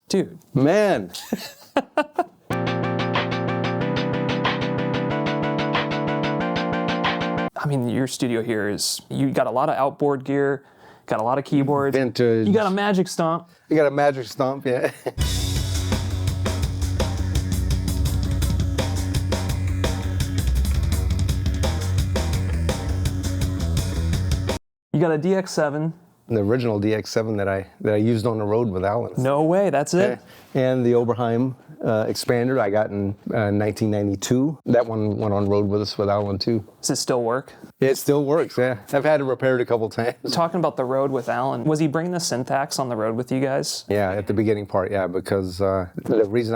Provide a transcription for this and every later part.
Dude. Man. I mean, your studio here is, you got a lot of outboard gear, got a lot of keyboards. Vintage. You got a Magic Stomp. You got a Magic Stomp, yeah. You got a DX7. The original DX7 that I used on the road with Allan. No way, that's it? And the Oberheim expander I got in 1992. That one went on road with us with Allan too. Does it still work? It still works, yeah. I've had it repaired a couple times. Talking about the road with Allan, was he bringing the syntax on the road with you guys? Yeah, at the beginning part, yeah, because the reason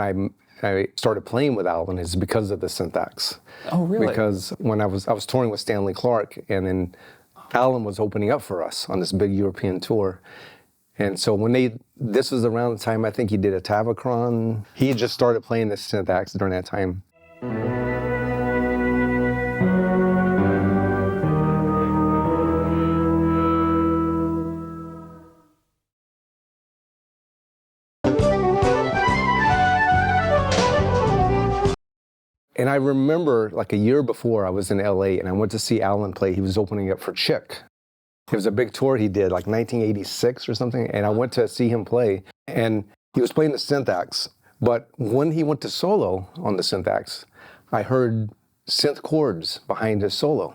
I started playing with Allan is because of the syntax. Oh, really? Because when I was touring with Stanley Clarke, and then Allan was opening up for us on this big European tour. And so this was around the time I think he did a Tavacron. He had just started playing the syntax during that time. And I remember like a year before I was in LA and I went to see Allan play. He was opening up for Chick. It was a big tour he did, like 1986 or something, and I went to see him play, and he was playing the syntax, but when he went to solo on the syntax, I heard synth chords behind his solo.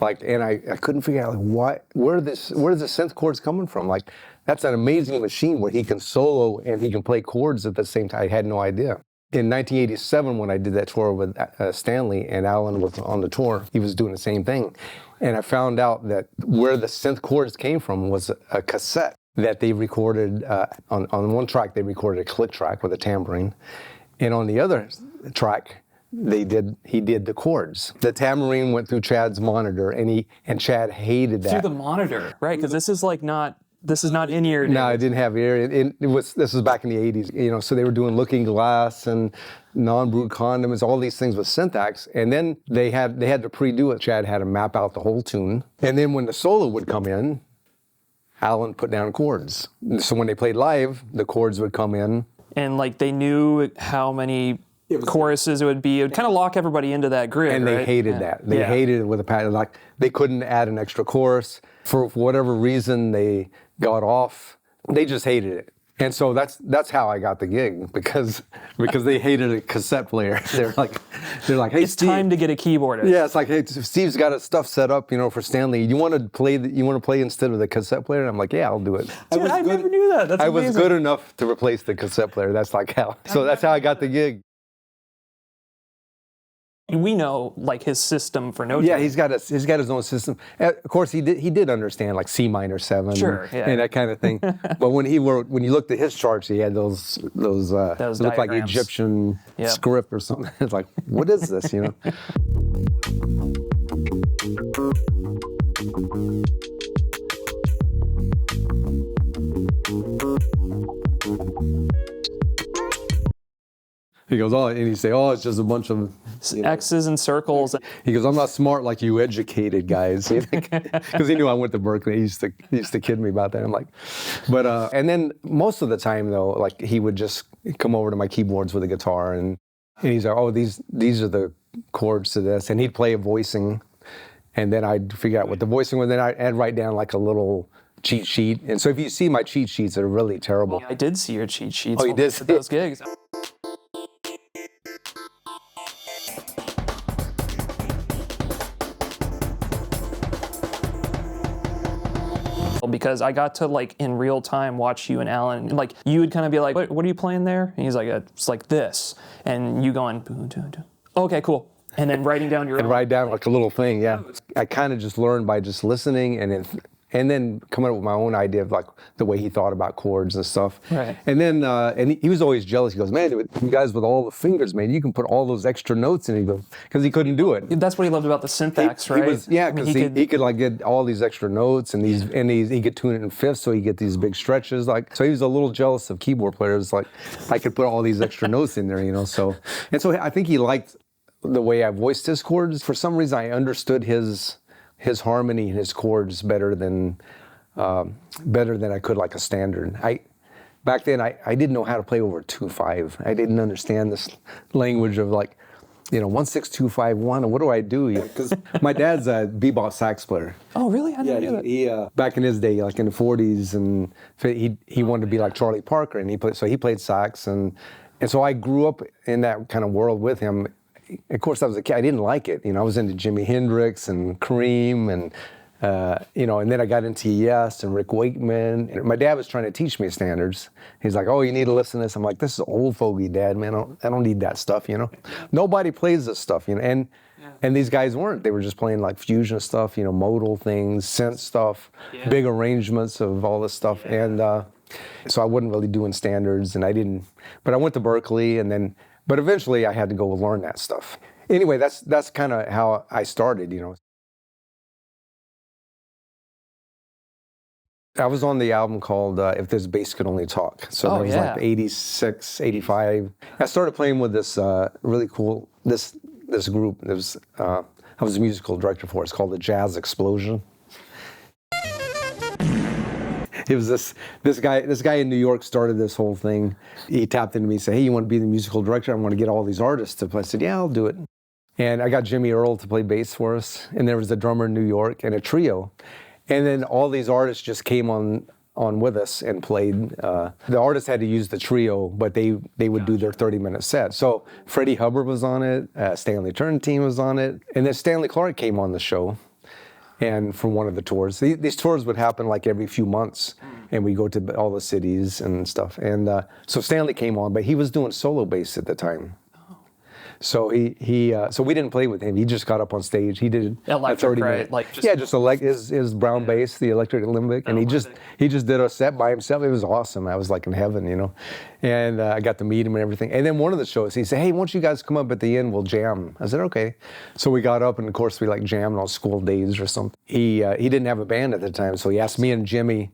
And I couldn't figure out where are the synth chords coming from? Like, that's an amazing machine where he can solo and he can play chords at the same time. I had no idea. In 1987, when I did that tour with Stanley and Allan was on the tour, he was doing the same thing. And I found out that where the synth chords came from was a cassette that they recorded. On one track, they recorded a click track with a tambourine. And on the other track, he did the chords. The tambourine went through Chad's monitor, and Chad hated that. Through the monitor, right? Because this is not in ear. No, I didn't have ear. This was back in the 80s, so they were doing Looking Glass and Non-Brute Condoms, all these things with syntax. And then they had to pre-do it. Chad had to map out the whole tune. And then when the solo would come in, Allan put down chords. So when they played live, the chords would come in. And they knew how many choruses it would be. It would kind of lock everybody into that grid, and they hated that. They hated it with a passion. Like, they couldn't add an extra chorus. For whatever reason, they got off. They just hated it. And so that's how I got the gig, because they hated a cassette player. They're like, hey, it's Steve, time to get a keyboardist. Yeah, it's like, hey, Steve's got his stuff set up, for Stanley. You want to play instead of the cassette player? And I'm like, yeah, I'll do it. Dude, I never knew that. That's amazing. I was good enough to replace the cassette player. That's how I got the gig. We know his system for note. Yeah, he's got his own system. Of course, he did understand C minor 7, sure, and that kind of thing. But when you looked at his charts, he had those looked like Egyptian script or something. It's like, what is this? He goes, and he say, it's just a bunch of X's and circles. He goes, I'm not smart like you educated guys. Because he knew I went to Berklee. He used to kid me about that. I'm like, but and then most of the time though, he would just come over to my keyboards with a guitar, and he's like, these are the chords to this, and he'd play a voicing, and then I'd figure out what the voicing was, and then I'd write down a little cheat sheet. And so if you see my cheat sheets, they're really terrible. I did see your cheat sheets. Oh, you did? For those gigs. Because I got to in real time watch you and Allan, and you would kind of be like, what are you playing there? And he's like, it's like this, and you going, okay, cool, and then writing down your own. Write down a little thing, yeah. I kind of just learned by just listening, and then coming up with my own idea of the way he thought about chords and stuff. Right. And then he was always jealous. He goes, man, you guys with all the fingers, man, you can put all those extra notes in. He goes, because he couldn't do it. That's what he loved about the syntax, right? Because he could get all these extra notes, and he could tune it in fifths, so he get these big stretches. So he was a little jealous of keyboard players. I could put all these extra notes in there, So I think he liked the way I voiced his chords. For some reason, I understood his harmony and his chords better than I could a standard. back then I didn't know how to play over 2/5. I didn't understand this language of like, 1-6-2-5-1, and what do I do? Because my dad's a bebop sax player. Oh, really? I didn't know that. He back in his day, like in the 40s, and he wanted to be like Charlie Parker, and he played sax, and so I grew up in that kind of world with him. Of course, I was a kid. I didn't like it. I was into Jimi Hendrix and Cream, and and then I got into Yes and Rick Wakeman. And my dad was trying to teach me standards. He's like, "Oh, you need to listen to this." I'm like, "This is old fogey, Dad, man. I don't need that stuff, Nobody plays this stuff, And these guys weren't. They were just playing like fusion stuff, modal things, synth stuff, big arrangements of all this stuff. And so I wasn't really doing standards, and I didn't. But I went to Berklee, but eventually I had to go learn that stuff. Anyway, that's kind of how I started, I was on the album called If This Bass Could Only Talk. So there was like 86, 85. I started playing with this really cool, this group. I was a musical director for it. It's called the Jazz Explosion. It was this guy in New York started this whole thing. He tapped into me and said, "Hey, you want to be the musical director? I want to get all these artists to play." I said, "Yeah, I'll do it." And I got Jimmy Earl to play bass for us. And there was a drummer in New York and a trio. And then all these artists just came on with us and played. The artists had to use the trio, but they would do their 30-minute set. So Freddie Hubbard was on it, Stanley Turrentine was on it, and then Stanley Clarke came on the show. And for one of the tours, these tours would happen like every few months, and we go to all the cities and stuff. And so Stanley came on, but he was doing solo bass at the time. So so we didn't play with him. He just got up on stage. He did electric, 30-minute, right? Just his brown bass, the electric limbic, and he just did a set by himself. It was awesome. I was like in heaven, And I got to meet him and everything. And then one of the shows, he said, "Hey, why don't you guys come up at the end? We'll jam." I said, "Okay." So we got up, and of course we like jammed on school days or something. He didn't have a band at the time, so he asked me and Jimmy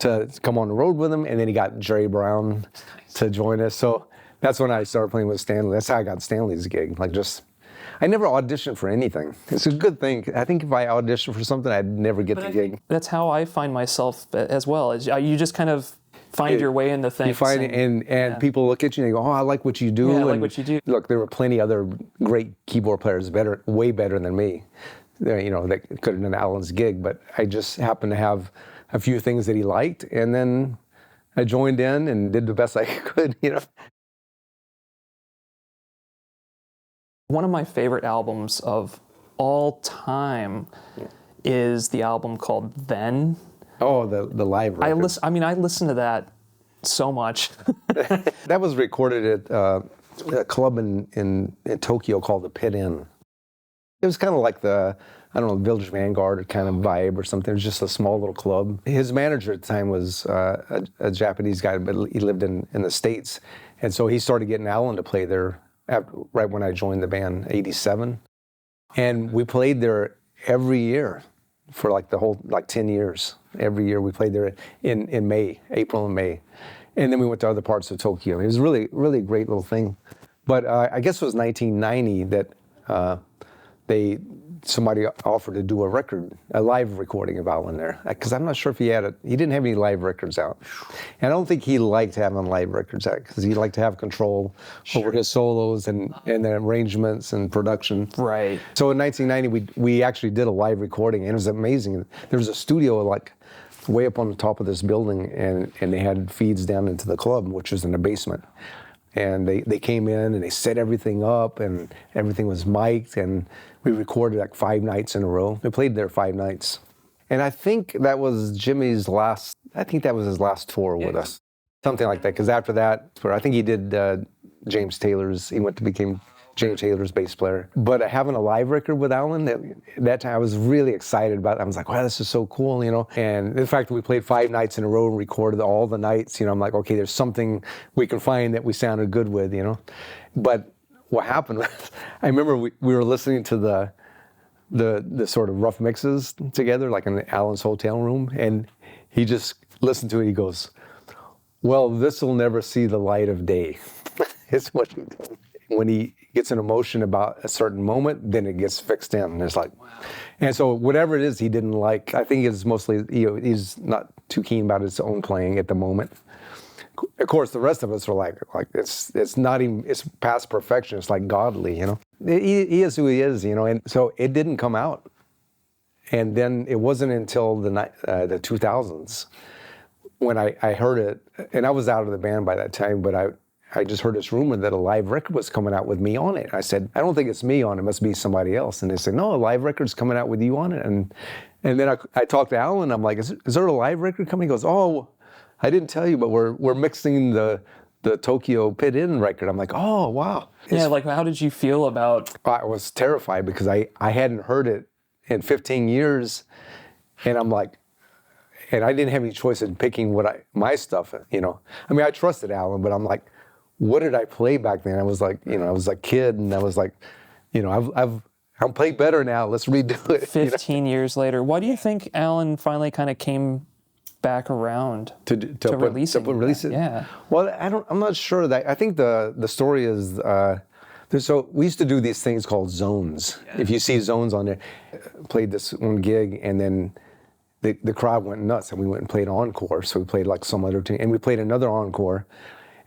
to come on the road with him, and then he got Jerry Brown to join us. So that's when I started playing with Stanley. That's how I got Stanley's gig. I never auditioned for anything. It's a good thing. I think if I auditioned for something, I'd never get the gig. That's how I find myself as well. You just kind of find your way into things. You find it, and people look at you and they go, "Oh, I like what you do." Yeah, I like what you do. Look, there were plenty other great keyboard players, way better than me. That could have done Allan's gig, but I just happened to have a few things that he liked, and then I joined in and did the best I could. One of my favorite albums of all time is the album called Then. Oh, the live record. I listen to that so much. That was recorded at a club in Tokyo called the Pit Inn. It was kind of like the Village Vanguard kind of vibe or something. It was just a small little club. His manager at the time was a Japanese guy, but he lived in the States. And so he started getting Allan to play there right when I joined the band, 87. And we played there every year for like the whole, 10 years. Every year we played there in April and May. And then we went to other parts of Tokyo. It was really, really a great little thing. But I guess it was 1990 that somebody offered to do a live recording of Allan there. Because I'm not sure if he didn't have any live records out. And I don't think he liked having live records out because he liked to have control over his solos and the arrangements and production. Right. So in 1990, we actually did a live recording, and it was amazing. There was a studio way up on the top of this building, and they had feeds down into the club, which was in the basement. And they came in and they set everything up, and everything was mic'd, and we recorded 5 nights in a row. We played there 5 nights. And I think that was Jimmy's last tour with us. Something like that, because after that, I think he did James Taylor's, he went to become James Taylor's bass player. But having a live record with Allan, that time I was really excited about it. I was like, wow, this is so cool, And the fact that we played 5 nights in a row and recorded all the nights, I'm like, okay, there's something we can find that we sounded good with, But what happened was, I remember we were listening to the sort of rough mixes together, like in Allan's hotel room, and he just listened to it. He goes, "Well, this will never see the light of day." It's what he did. When he gets an emotion about a certain moment, then it gets fixed in. And it's like, wow. And so whatever it is he didn't like, I think it's mostly, he's not too keen about his own playing at the moment. Of course, the rest of us are like it's not even, it's past perfection. It's like godly, you know. He is who he is, you know. And so it didn't come out. And then it wasn't until the 2000s when I heard it, and I was out of the band by that time, but I just heard this rumor that a live record was coming out with me on it. I said, I don't think it's me on it, must be somebody else. And they said, no, a live record's coming out with you on it. And then I talked to Allan, I'm like, is there a live record coming? He goes, oh, I didn't tell you, but we're mixing the Tokyo Pit Inn record. I'm like, oh, wow. Yeah, like how did you feel about... I was terrified because I hadn't heard it in 15 years, and I'm like, and I didn't have any choice in picking my stuff, you know. I mean, I trusted Allan, but I'm like, what did I play back then? I was like, you know, I was a kid, and I was like, you know, I'm playing better now. Let's redo it. 15 years later, why do you think Allan finally kind of came back around to release it? Yeah. Well, I'm not sure that. I think the story is. So we used to do these things called zones. Yeah. If you see zones on there, played this one gig, and then the crowd went nuts, and we went and played encore. So we played like some other tune, and we played another encore,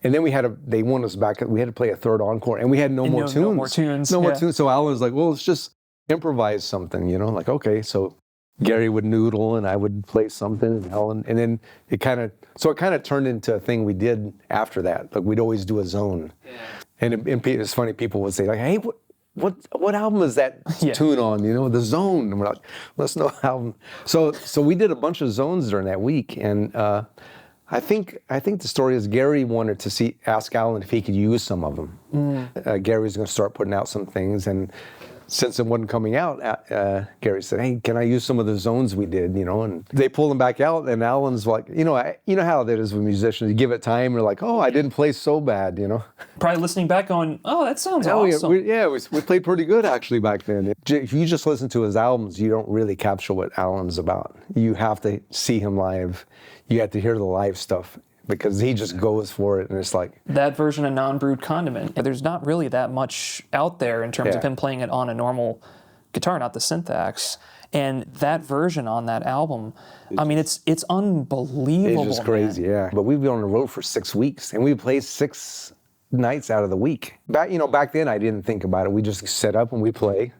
and then they wanted us back. We had to play a third encore, and we had no more tunes. No more tunes. No more tunes. So Alan was like, "Well, let's just improvise something," you know. Like, okay, so Gary would noodle, and I would play something, and Allan, and then it kind of turned into a thing we did after that. Like we'd always do a zone. Yeah. And it's funny, people would say like, "Hey, what album is that tune on?" You know, the Zone. And we're like, "Let's know album." So we did a bunch of zones during that week, and I think the story is Gary wanted to ask Allan if he could use some of them. Gary was going to start putting out some things, and since it wasn't coming out, Gary said, "Hey, can I use some of the zones we did?" You know, and they pulled them back out, and Allan's like, you know how that is with musicians. You give it time, you're like, "Oh, I didn't play so bad," you know. Probably listening back, going, "Oh, that sounds awesome." We played pretty good actually back then. If you just listen to his albums, you don't really capture what Allan's about. You have to see him live. You have to hear the live stuff, because he just goes for it, and it's like... That version of Non-Brewed Condiment, there's not really that much out there in terms of him playing it on a normal guitar, not the syntax. And that version on that album, I mean, it's unbelievable. It's just crazy, yeah. But we've been on the road for 6 weeks, and we played 6 nights out of the week. Back then, I didn't think about it. We just set up and we play.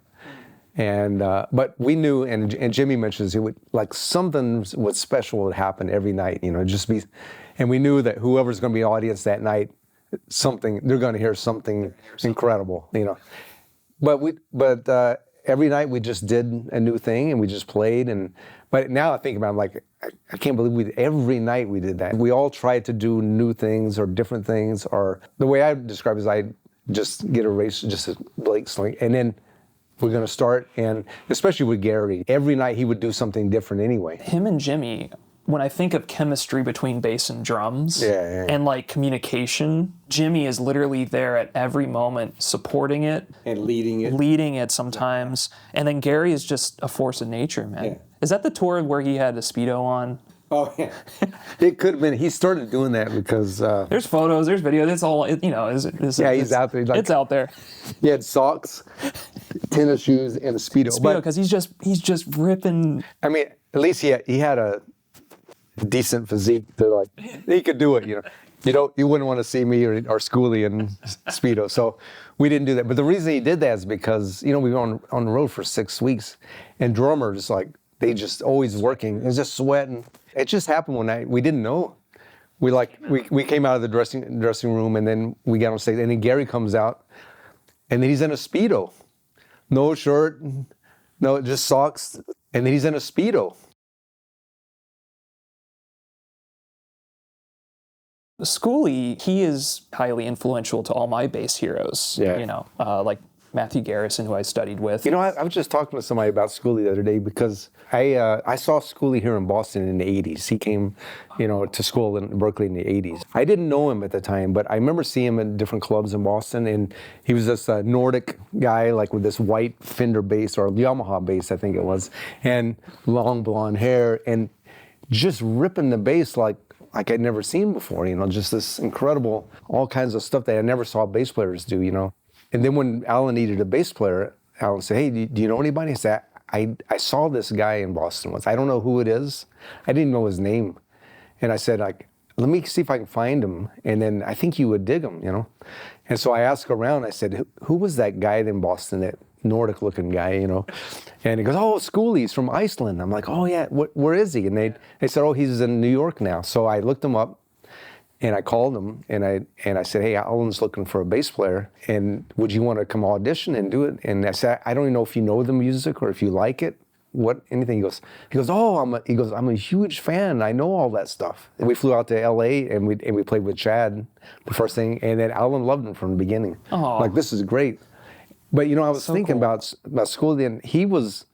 And but we knew, and Jimmy mentions it would, like, something was special would happen every night, you know, just be, and we knew that whoever's going to be the audience that night, they're going to hear something incredible, you know. But every night we just did a new thing, and we just played. But now I think about it, I'm like, I can't believe every night we did that. We all tried to do new things or different things, or the way I describe it is I just get a race, just a Blake sling, and then we're going to start, and especially with Gary, every night he would do something different anyway. Him and Jimmy, when I think of chemistry between bass and drums and like communication, Jimmy is literally there at every moment, supporting it. And leading it sometimes. And then Gary is just a force of nature, man. Yeah. Is that the tour where he had a Speedo on? Oh, yeah. It could have been. He started doing that because... there's photos, there's video, it's all, you know. He's out there. It's out there. He had socks, tennis shoes, and a Speedo. Because he's just ripping... I mean, at least he had a decent physique to, like, he could do it, you know. You wouldn't want to see me or Schoolie in Speedo, so we didn't do that. But the reason he did that is because, you know, we were on the road for 6 weeks, and drummers, like, they just always working. It was just sweating. It just happened one night. We didn't know. We came out of the dressing room, and then we got on stage, and then Gary comes out, and then he's in a Speedo. No shirt, no, just socks, and then he's in a Speedo. Schoolie, he is highly influential to all my bass heroes. Yeah. You know, like Matthew Garrison, who I studied with. You know, I was just talking to somebody about Schoolie the other day, because I saw Schoolie here in Boston in the 80s. He came, you know, to school in Berklee in the 80s. I didn't know him at the time, but I remember seeing him in different clubs in Boston, and he was this Nordic guy, like with this white Fender bass, or Yamaha bass, I think it was, and long blonde hair, and just ripping the bass like I'd never seen before, you know, just this incredible, all kinds of stuff that I never saw bass players do, you know. And then when Allan needed a bass player, Allan said, "Hey, do you know anybody?" I said, I saw this guy in Boston once. I don't know who it is. I didn't know his name. And I said, like, let me see if I can find them, and then I think you would dig them, you know. And so I asked around. I said, who was that guy in Boston, that Nordic-looking guy, you know? And he goes, oh, Schooley's from Iceland. I'm like, oh yeah, where is he? And they said, oh, he's in New York now. So I looked him up, and I called him, and I said, hey, Allan's looking for a bass player, and would you want to come audition and do it? And I said, I don't even know if you know the music or if you like it. Anything. He goes, oh, I'm a huge fan. I know all that stuff. And we flew out to LA and we played with Chad the first thing, and then Allan loved him from the beginning. Oh. Like, this is great. But you know, I was thinking cool. about school, and he was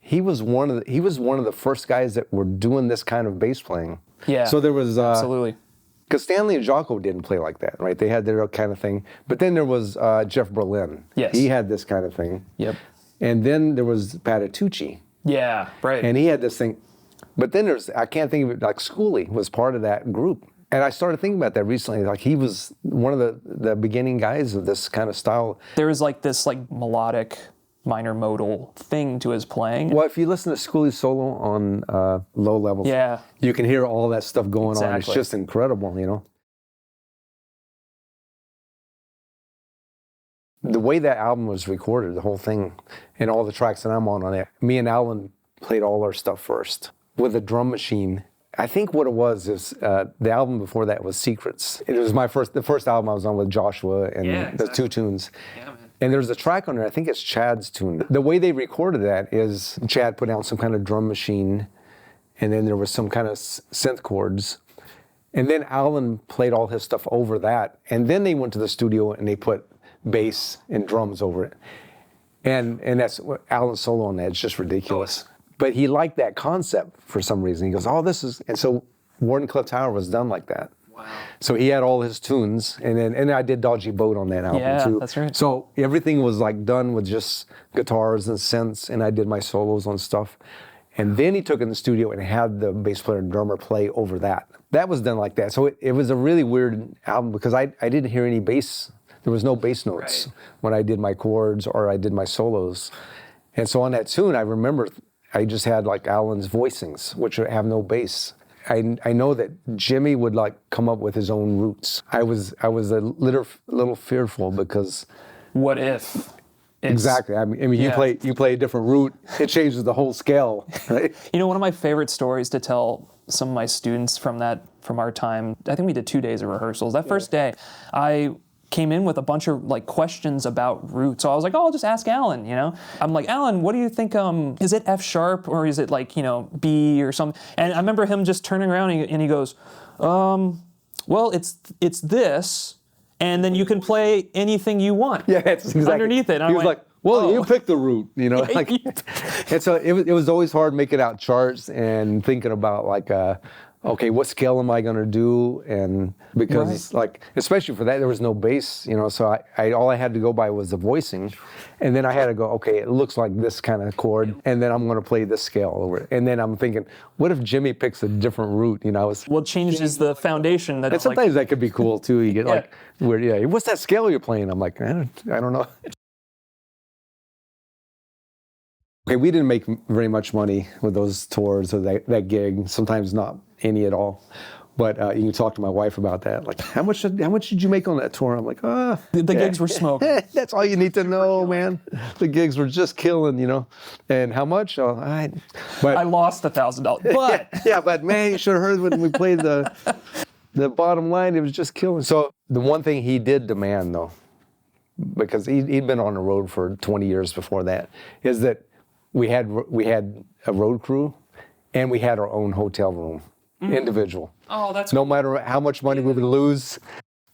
one of the first guys that were doing this kind of bass playing. Yeah. So there was absolutely. Because Stanley and Jocko didn't play like that, right? They had their kind of thing. But then there was Jeff Berlin. Yes. He had this kind of thing. Yep. And then there was Patitucci. Yeah, right. And he had this thing. But then I can't think of it, like Schooley was part of that group. And I started thinking about that recently. Like, he was one of the beginning guys of this kind of style. There was like this like melodic minor modal thing to his playing. Well, if you listen to Schooley's solo on low levels, yeah, you can hear all that stuff going on. It's just incredible, you know. The way that album was recorded, the whole thing, and all the tracks that I'm on it, me and Allan played all our stuff first with a drum machine. I think what it was is the album before that was Secrets. It was the first album I was on with Joshua and the two tunes. Yeah, man. And there's a track on there, I think it's Chad's tune. The way they recorded that is Chad put out some kind of drum machine, and then there was some kind of synth chords. And then Allan played all his stuff over that. And then they went to the studio and they put bass and drums over it. And that's what Allan's solo on that. It's just ridiculous. But he liked that concept for some reason. He goes, oh, this is, and so Wardenclyffe Tower was done like that. Wow. So he had all his tunes, and I did Dodgy Boat on that album too. Yeah, that's right. So everything was like done with just guitars and synths, and I did my solos on stuff. And then he took it in the studio and had the bass player and drummer play over that. That was done like that. So it was a really weird album because I didn't hear any bass. There was no bass notes when I did my chords or I did my solos. And so on that tune, I remember I just had like Allan's voicings, which have no bass. I know that Jimmy would like come up with his own roots. I was a little fearful because what if? Exactly. I mean, you play a different root, it changes the whole scale, right? You know, one of my favorite stories to tell some of my students from our time, I think we did 2 days of rehearsals. That first day, I came in with a bunch of like questions about roots. So I was like, oh, I'll just ask Allan, you know? I'm like, Allan, what do you think, is it F sharp or is it like, you know, B or something? And I remember him just turning around and he goes, well, it's this, and then you can play anything you want. Yeah, that's exactly. Underneath it. And he was like, well, you pick the root, you know? Like, and so it was always hard making out charts and thinking about like, okay, what scale am I going to do? And because like, especially for that, there was no bass, you know, so I all I had to go by was the voicing. And then I had to go, okay, it looks like this kind of chord, and then I'm going to play this scale over it. And then I'm thinking, what if Jimmy picks a different root, you know? Well, it changes the foundation. And sometimes that could be cool too. You get like, weird, what's that scale you're playing? I'm like, I don't know. Okay, we didn't make very much money with those tours or that gig. Sometimes not any at all. But you can talk to my wife about that. Like, how much did you make on that tour? I'm like, the gigs were smoke. That's all you need to know, man. The gigs were just killing, you know. And how much? But I lost $1,000. But but man, you should have heard when we played the bottom line. It was just killing. So the one thing he did demand, though, because he'd been on the road for 20 years before that, is that we had a road crew, and we had our own hotel room, individual. Oh, that's no matter how much money we would lose,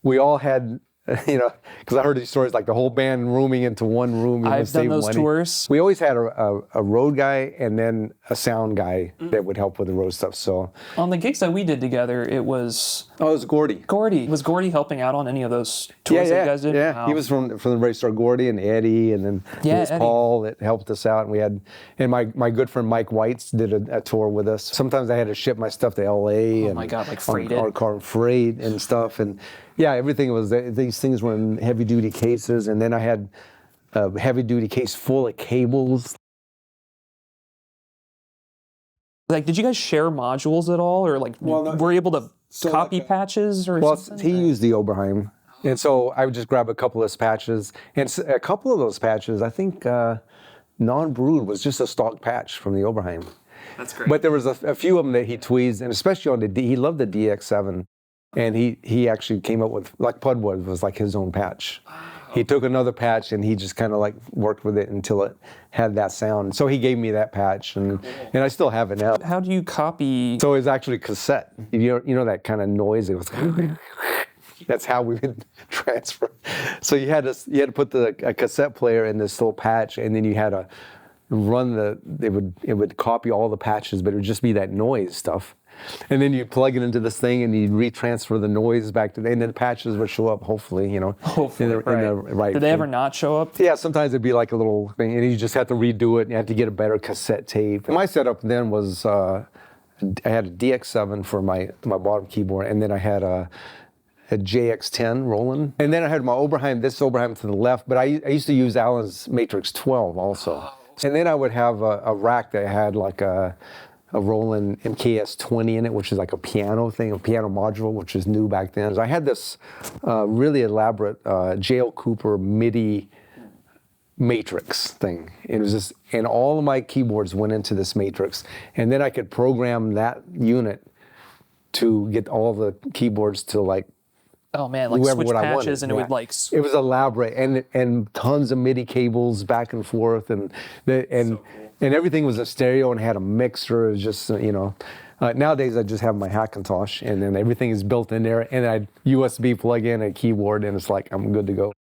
we all had, you know, because I heard these stories like the whole band rooming into one room. I've done those tours. We always had a road guy and then a sound guy that would help with the road stuff. So on the gigs that we did together, it was Gordy. Was Gordy helping out on any of those tours that you guys did? Yeah, Wow. He was from the race star, Gordy and Eddie, and then there was Paul that helped us out, and we had, and my good friend Mike Whites did a tour with us. Sometimes I had to ship my stuff to L.A. Oh my God, like freighted. Our car freight and stuff, and everything was, these things were in heavy duty cases, and then I had a heavy duty case full of cables. Like, did you guys share modules at all, or like were you able to copy patches or Well, something? he used the Oberheim. And so I would just grab a couple of his patches. And a couple of those patches, I think non-brewed was just a stock patch from the Oberheim. That's great. But there was a few of them that he tweezed, and especially on he loved the DX7. And he actually came up with, like Pudwood was like his own patch. He took another patch and he just kind of like worked with it until it had that sound. So he gave me that patch, and I still have it now. How do you copy? So it's actually cassette. You know that kind of noise. It was. That's how we would transfer. So you had to put a cassette player in this little patch, and then you had to run it would copy all the patches, but it would just be that noise stuff. And then you plug it into this thing, and you retransfer the noise back and then the patches would show up. Hopefully, in the right. Did they ever not show up? Yeah, sometimes it'd be like a little thing, and you just have to redo it. And you have to get a better cassette tape. My setup then was I had a DX7 for my bottom keyboard, and then I had a JX10 rolling, and then I had my Oberheim. This Oberheim to the left, but I used to use Allan's Matrix 12 also. And then I would have a rack that had like a Roland MKS 20 in it, which is like a piano thing, a piano module, which is new back then. So I had this really elaborate J.L. Cooper MIDI matrix thing. It was just, and all of my keyboards went into this matrix, and then I could program that unit to get all the keyboards to like. Oh man, like switch patches, and it would like. It was elaborate, and tons of MIDI cables back and forth, and everything was a stereo and had a mixer. It was just nowadays I just have my Hackintosh, and then everything is built in there, and I USB plug in a keyboard, and it's like I'm good to go.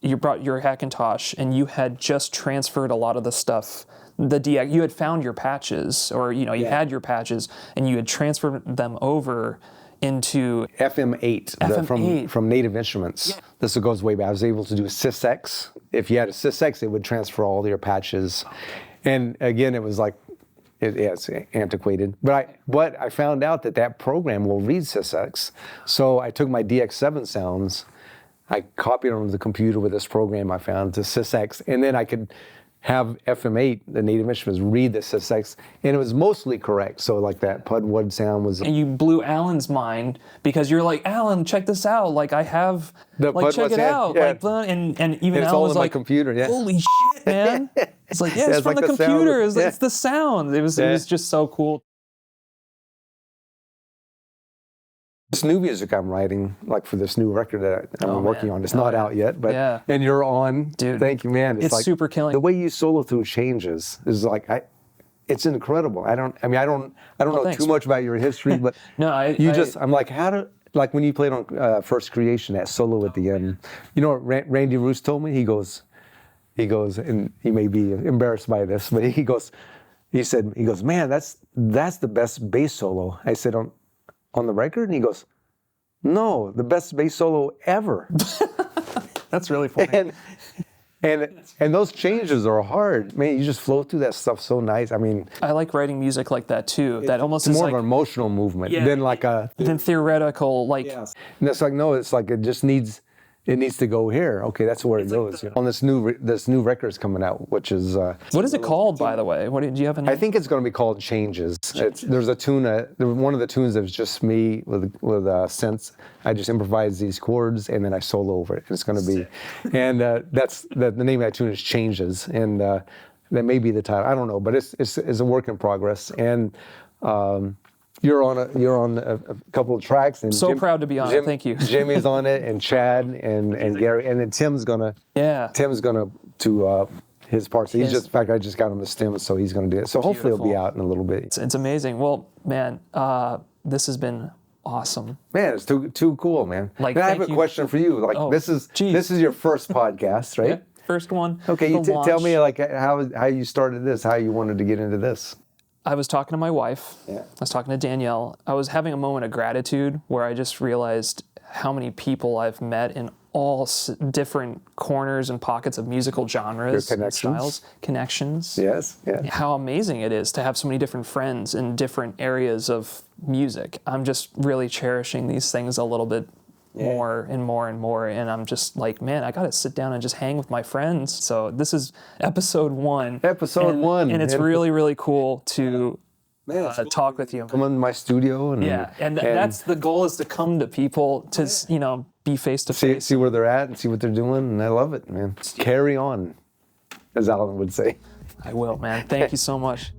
You brought your Hackintosh, and you had just transferred a lot of the stuff. You had found your patches, or you had your patches, and you had transferred them over into FM8, from Native Instruments. Yeah. This goes way back. I was able to do SysX. If you had a SysX, it would transfer all your patches. And again, it was like, it's antiquated. But I found out that program will read SysX. So I took my DX7 sounds, I copied them onto the computer with this program I found to SysX, and then I could have FM8, the Native Instruments, read the SysX, and it was mostly correct. So like that Pudwood sound was. And you blew Allan's mind because you're like, Allan, check this out. Like I have, check it out. Yeah. Like, and even it's Allan all was in like, my computer. Yeah. Holy shit, man! It's like, it's from the computer. It's the sound. It was just so cool. This new music I'm writing, like for this new record that I'm working on, it's not out yet, but and you're on, dude. Thank you, man. It's like, super killing. The way you solo through changes is like it's incredible. I don't know too much about your history, but I'm like, like when you played on First Creation, that solo at the end. You know what Randy Roos told me? He goes, and he may be embarrassed by this, but he goes, man, that's the best bass solo. I said, on the record? And he goes, no, the best bass solo ever. That's really funny. And those changes are hard. Man, you just flow through that stuff so nice. I mean, I like writing music like that too. That almost it's is more like of an emotional movement than like than theoretical. Like, and it's like, no, it's like it needs to go here. Okay, that's where it goes. On this new record's coming out, which is what is it called, by the way? Do you have a name? I think it's going to be called Changes. There's a tune. One of the tunes that was just me with synths. I just improvise these chords and then I solo over it. It's going to be, and that's the name of that tune is Changes, and that may be the title. I don't know, but it's a work in progress, and. You're on a couple of tracks, and proud to be on it. Thank you. Jimmy's on it, and Chad and Gary, and then Tim's gonna to his part. So in fact, I just got him the stem, so he's gonna do it. So hopefully it'll be out in a little bit. It's amazing. Well, man, this has been awesome. Man, it's too cool, man. Like, I have a question for you. Like, this is your first podcast, right? Yeah, first one. Okay, tell me like how you started this, how you wanted to get into this. I was talking to my wife. Yeah. I was talking to Danielle. I was having a moment of gratitude where I just realized how many people I've met in all different corners and pockets of musical genres and styles. Connections. Yes. Yeah. How amazing it is to have so many different friends in different areas of music. I'm just really cherishing these things a little bit more and more and more, and I'm just like, man, I gotta sit down and just hang with my friends. So this is episode 1. And it's really, really cool to talk with you. Come in my studio and and that's the goal, is to come to people to be face to face, see where they're at and see what they're doing, and I love it, man. Carry on, as Allan would say. I will, man. Thank you so much.